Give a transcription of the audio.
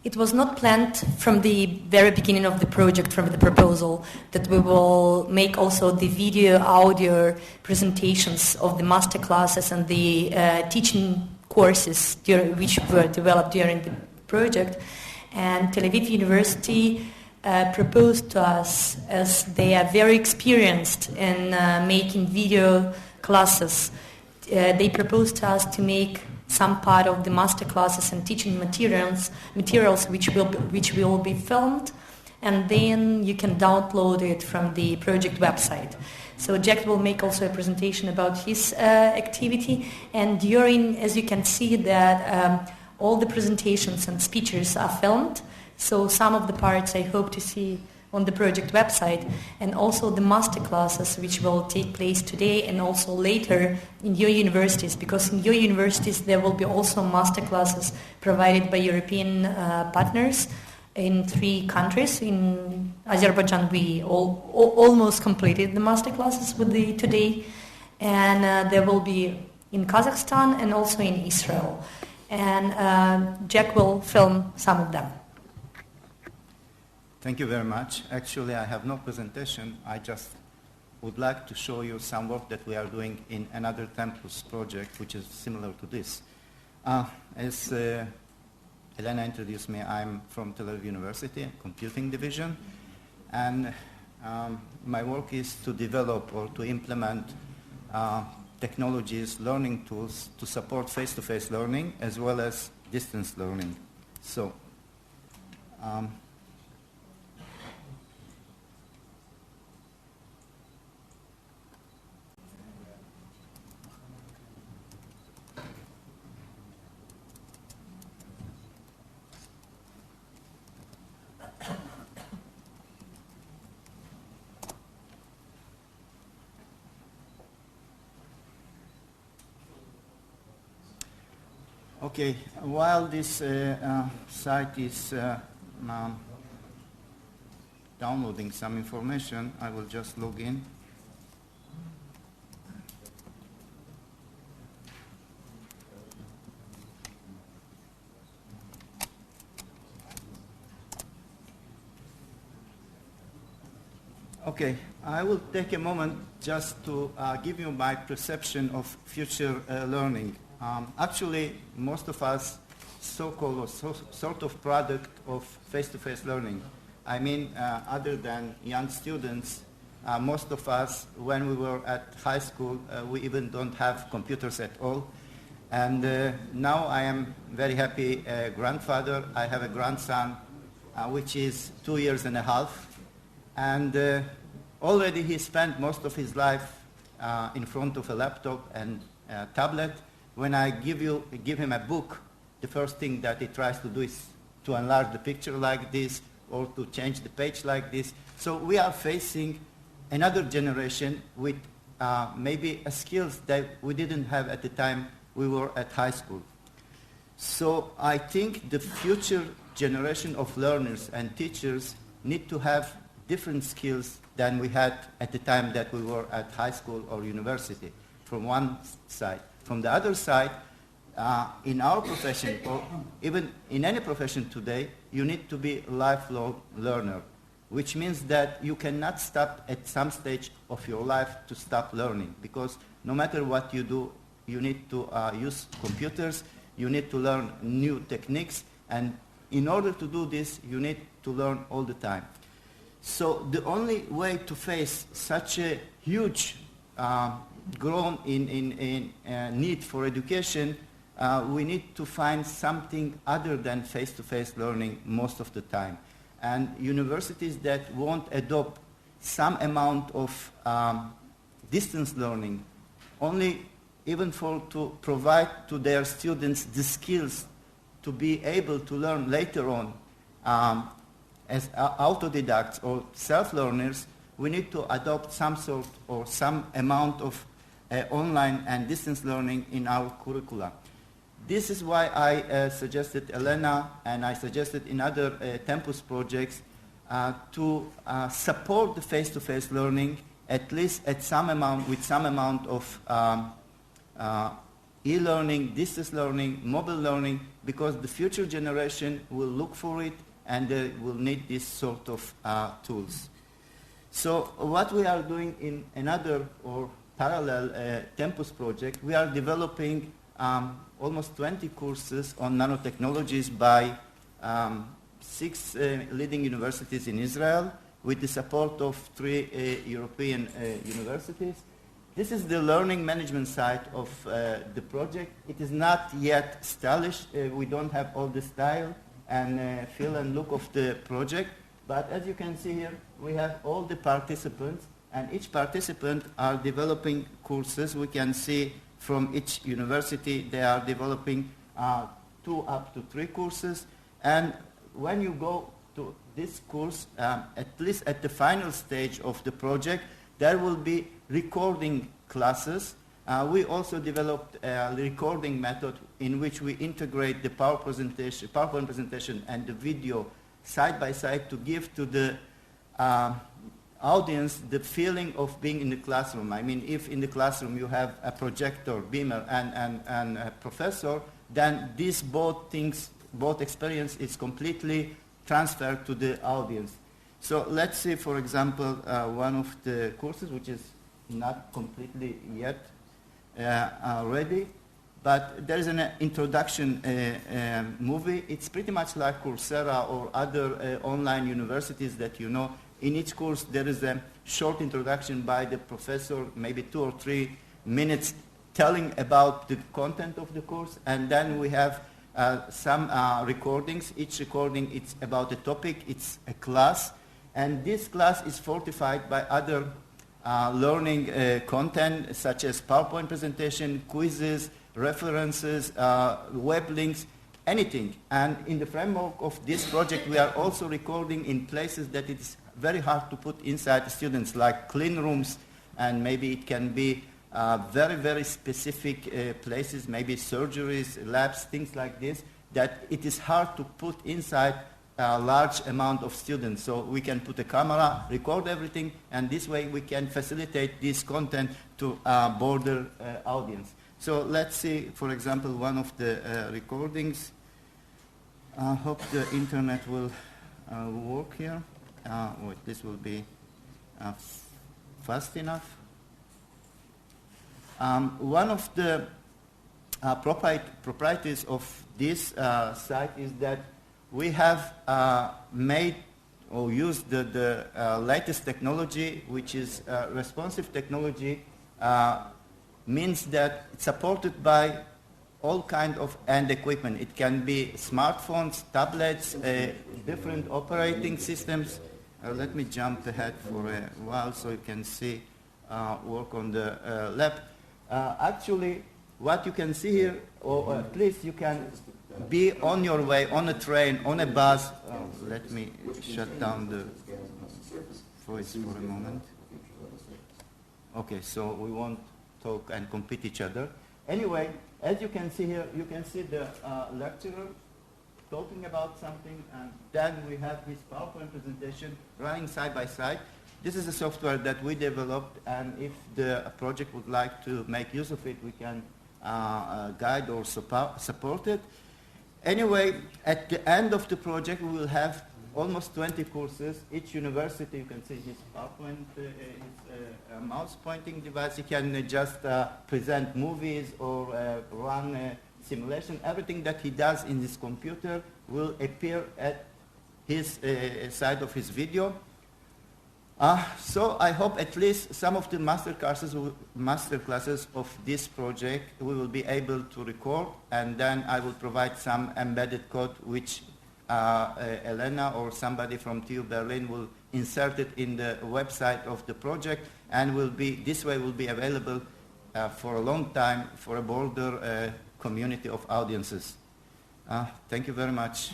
It was not planned from the very beginning of the project, from the proposal, that we will make also the video, audio presentations of the master classes and the teaching courses which were developed during the project. And Tel Aviv University proposed to us, as they are very experienced in making video classes, they proposed to us to make some part of the master classes and teaching materials which will be filmed, and then you can download it from the project website. So Jack will make also a presentation about his activity, and during, as you can see, that all the presentations and speeches are filmed. So some of the parts I hope to see on the project website, and also the master classes which will take place today and also later in your universities, because in your universities there will be also master classes provided by European partners in 3 countries. In Azerbaijan we almost completed the master classes with today, and there will be in Kazakhstan and also in Israel, and Jack will film some of them. Thank you very much. Actually, I have no presentation. I just would like to show you some work that we are doing in another TEMPUS project, which is similar to this. As Elena introduced me, I'm from Tel Aviv University, Computing Division, and my work is to develop or to implement technologies, learning tools to support face-to-face learning as well as distance learning. So, okay, while this site is downloading some information, I will just log in. Okay, I will take a moment just to give you my perception of future learning. Actually, most of us so-called or sort of product of face-to-face learning. I mean, other than young students, most of us, when we were at high school, we even don't have computers at all. And now I am very happy grandfather. I have a grandson, which is 2 years and a half. And already he spent most of his life in front of a laptop and a tablet. When I give him a book, the first thing that he tries to do is to enlarge the picture like this or to change the page like this. So we are facing another generation with maybe skills that we didn't have at the time we were at high school. So I think the future generation of learners and teachers need to have different skills than we had at the time that we were at high school or university, from one side. From the other side, in our profession, or even in any profession today, you need to be a lifelong learner, which means that you cannot stop at some stage of your life to stop learning, because no matter what you do, you need to use computers, you need to learn new techniques, and in order to do this, you need to learn all the time. So the only way to face such a huge grown in need for education, we need to find something other than face-to-face learning most of the time. And universities that won't adopt some amount of distance learning, only even to provide to their students the skills to be able to learn later on as autodidacts or self-learners, we need to adopt some sort or some amount of online and distance learning in our curricula. This is why I suggested Elena, and I suggested in other TEMPUS projects to support the face-to-face learning, at least at some amount, with some amount of e-learning, distance learning, mobile learning, because the future generation will look for it and they will need this sort of tools. So what we are doing in another or parallel TEMPUS project, we are developing almost 20 courses on nanotechnologies by 6 leading universities in Israel with the support of 3 European universities. This is the learning management side of the project. It is not yet stylish. We don't have all the style and feel and look of the project. But as you can see here, we have all the participants, and each participant are developing courses. We can see from each university they are developing 2 up to 3 courses. And when you go to this course, at least at the final stage of the project, there will be recording classes. We also developed a recording method in which we integrate the PowerPoint presentation and the video side by side to give to the audience the feeling of being in the classroom. I mean, if in the classroom you have a projector, beamer, and a professor, then these both things, both experience is completely transferred to the audience. So let's see, for example, one of the courses, which is not completely yet ready, but there is an introduction movie. It's pretty much like Coursera or other online universities that you know. In each course, there is a short introduction by the professor, maybe 2 or 3 minutes, telling about the content of the course, and then we have some recordings. Each recording is about a topic. It's a class, and this class is fortified by other learning content, such as PowerPoint presentation, quizzes, references, web links, anything. And in the framework of this project, we are also recording in places that it's very hard to put inside the students, like clean rooms, and maybe it can be very, very specific places, maybe surgeries, labs, things like this, that it is hard to put inside a large amount of students. So we can put a camera, record everything, and this way we can facilitate this content to a broader audience. So let's see, for example, one of the recordings. I hope the internet will work here. Wait, this will be fast enough. One of the properties of this site is that we have made or used the latest technology, which is responsive technology, means that it's supported by all kind of end equipment. It can be smartphones, tablets, different operating systems. Let me jump ahead for a while so you can see work on the lab. Actually, what you can see here, or at least you can be on your way, on a train, on a bus. Let me shut down the voice for a moment. Okay, so we won't talk and compete each other. Anyway, as you can see here, you can see the lecturer talking about something, and then we have his PowerPoint presentation running side by side. This is a software that we developed, and if the project would like to make use of it, we can guide or support it. Anyway, at the end of the project, we will have almost 20 courses. Each university, you can see his PowerPoint, his mouse pointing device. He can just present movies or run a simulation. Everything that he does in this computer will appear at his side of his video. So I hope at least some of the master classes of this project we will be able to record, and then I will provide some embedded code which Elena or somebody from TU Berlin will insert it in the website of the project, and this way will be available for a long time for a broader community of audiences. Thank you very much.